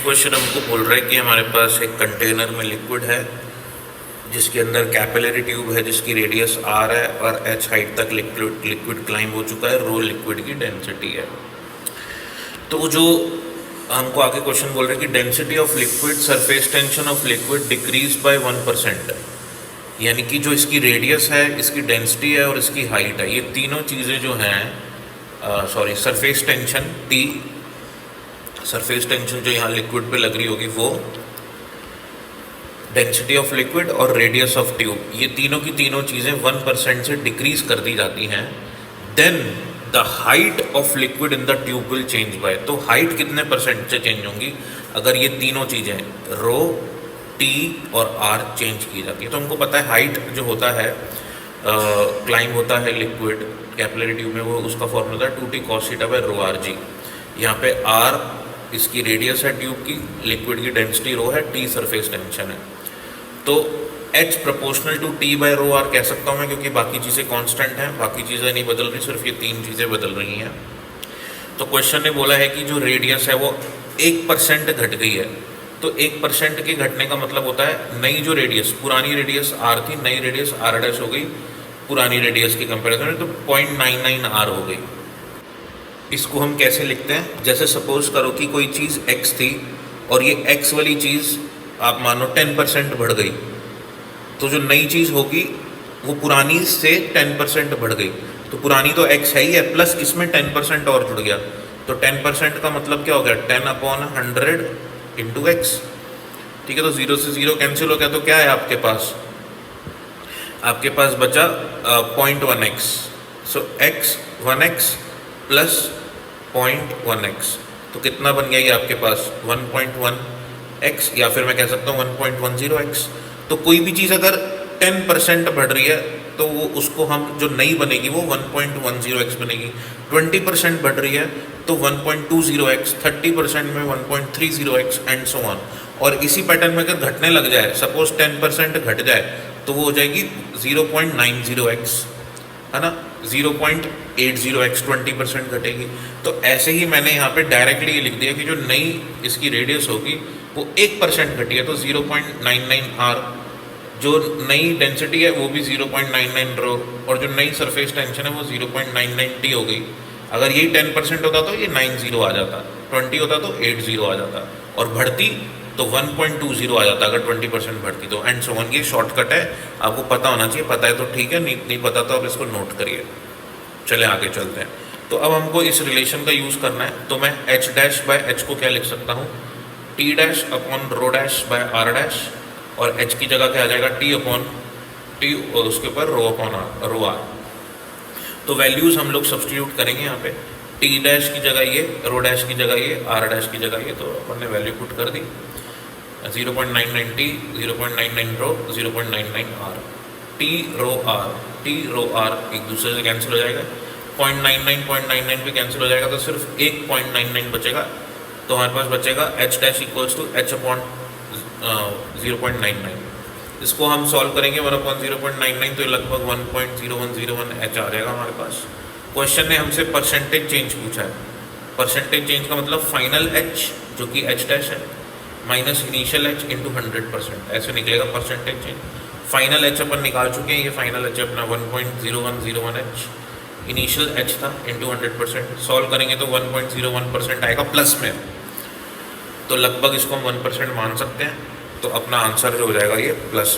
Question हमको बोल रहा है कि हमारे पास एक कंटेनर में लिक्विड है जिसके अंदर कैपिलरी ट्यूब है जिसकी रेडियस आर है और एच हाइट तक लिक्विड क्लाइंब हो चुका है, रो लिक्विड की डेंसिटी है। तो जो हमको आगे क्वेश्चन बोल रहे हैं कि density of liquid, surface tension of liquid decrease by 1%, यानी कि जो इसकी रेडियस है, इसकी डेंसिटी है और इसकी हाइट है, ये तीनों चीज़ें जो हैं surface tension T, surface tension जो यहाँ लिक्विड पे लग रही होगी वो, डेंसिटी ऑफ लिक्विड और रेडियस ऑफ ट्यूब, ये तीनों की तीनों चीज़ें 1% से डिक्रीज कर दी जाती हैं। Then the height of liquid in the tube will change by, तो हाइट कितने परसेंट से चेंज होंगी अगर ये तीनों चीज़ें रो, टी और आर चेंज की जाती है। तो हमको पता है हाइट जो होता है, क्लाइंब होता है लिक्विड कैपिलरी ट्यूब में, वो उसका फॉर्मूला है 2t cos theta by rho R G. यहाँ पे आर इसकी रेडियस है ट्यूब की, लिक्विड की डेंसिटी रो है, टी सरफेस टेंशन है। तो H proportional to T by rho R कह सकता हूँ मैं, क्योंकि बाकी चीज़ें कांस्टेंट हैं, बाकी चीज़ें नहीं बदल रही, सिर्फ ये तीन चीज़ें बदल रही हैं। तो क्वेश्चन ने बोला है कि जो रेडियस है वो 1% घट गई है। तो 1% के घटने का मतलब होता है नई जो रेडियस, पुरानी रेडियस R थी, नई रेडियस R डैश हो गई पुरानी रेडियस के कंपेरिजन में, तो 0.99 R हो गई। इसको हम कैसे लिखते हैं, जैसे सपोज करो कि कोई चीज़ x थी और ये x वाली चीज़ आप मानो 10% बढ़ गई, तो जो नई चीज़ होगी वो पुरानी से 10% बढ़ गई। तो पुरानी तो x है ही है, प्लस इसमें 10% और जुड़ गया, तो 10% का मतलब क्या हो गया, 10/100 इंटू x। ठीक है, तो 0 से 0 कैंसिल हो गया, तो क्या है आपके पास, आपके पास बचा 0.1x। सो x 1x प्लस 0.1x, तो कितना बन गया ये आपके पास 1.1x, या फिर मैं कह सकता हूँ 1.10x। तो कोई भी चीज़ अगर 10% बढ़ रही है तो वो उसको हम जो नई बनेगी वो 1.10x बनेगी, 20% बढ़ रही है तो 1.20x, 30% में 1.30x एंड सो ऑन। और इसी पैटर्न में अगर घटने लग जाए, सपोज 10% घट जाए, तो वो हो जाएगी 0.90x, है ना, 0.80x, 20% घटेगी। तो ऐसे ही मैंने यहाँ पे डायरेक्टली ये लिख दिया कि जो नई इसकी रेडियस होगी वो 1% घटी है, तो 0.99 R, जो नई डेंसिटी है वो भी 0.99 रो, और जो नई सरफेस टेंशन है वो 0.99 T हो गई। अगर यही 10% होता तो ये 90 आ जाता, 20 होता तो 80 आ जाता, और बढ़ती तो 1.20 आ जाता अगर 20% बढ़ती तो, एंड सो ऑन। ये शॉर्टकट है, आपको पता होना चाहिए, पता है तो ठीक है, नहीं पता तो आप इसको नोट करिए। चले आगे चलते हैं। तो अब हमको इस रिलेशन का यूज़ करना है, तो मैं H डैश बाय H को क्या लिख सकता हूँ, T dash upon rho dash by R dash, और H की जगह क्या आ जाएगा T अपॉन T, और उसके ऊपर रो अपॉन रो R। तो वैल्यूज़ हम लोग सब्सटीट्यूट करेंगे यहाँ पे, T डैश की जगह ये, रो डैश की जगह ये, R डैश की जगह ये, तो अपन ने वैल्यू पुट कर दी, 0.99 T, 0.99 रो, 0.99 R, T रो R, T रो R एक दूसरे से कैंसिल हो जाएगा, 0.99 भी कैंसिल हो जाएगा, तो सिर्फ एक 0.99 बचेगा। तो हमारे पास बचेगा H dash equals to H upon 0.99। इसको हम सॉल्व करेंगे 1/0.99, तो लगभग 1.0101 H आ जाएगा हमारे पास। क्वेश्चन ने हमसे परसेंटेज चेंज पूछा है, परसेंटेज चेंज का मतलब फाइनल H जो कि H डैश है माइनस इनिशियल H इंटू 100%, ऐसे निकलेगा परसेंटेज चेंज। फाइनल H अपन निकाल चुके हैं, ये फाइनल H अपना 1.0101 H, इनिशियल H था इंटू 100%, सॉल्व करेंगे तो 1.01% आएगा प्लस में, तो लगभग इसको हम 1% मान सकते हैं। तो अपना आंसर जो हो जाएगा ये प्लस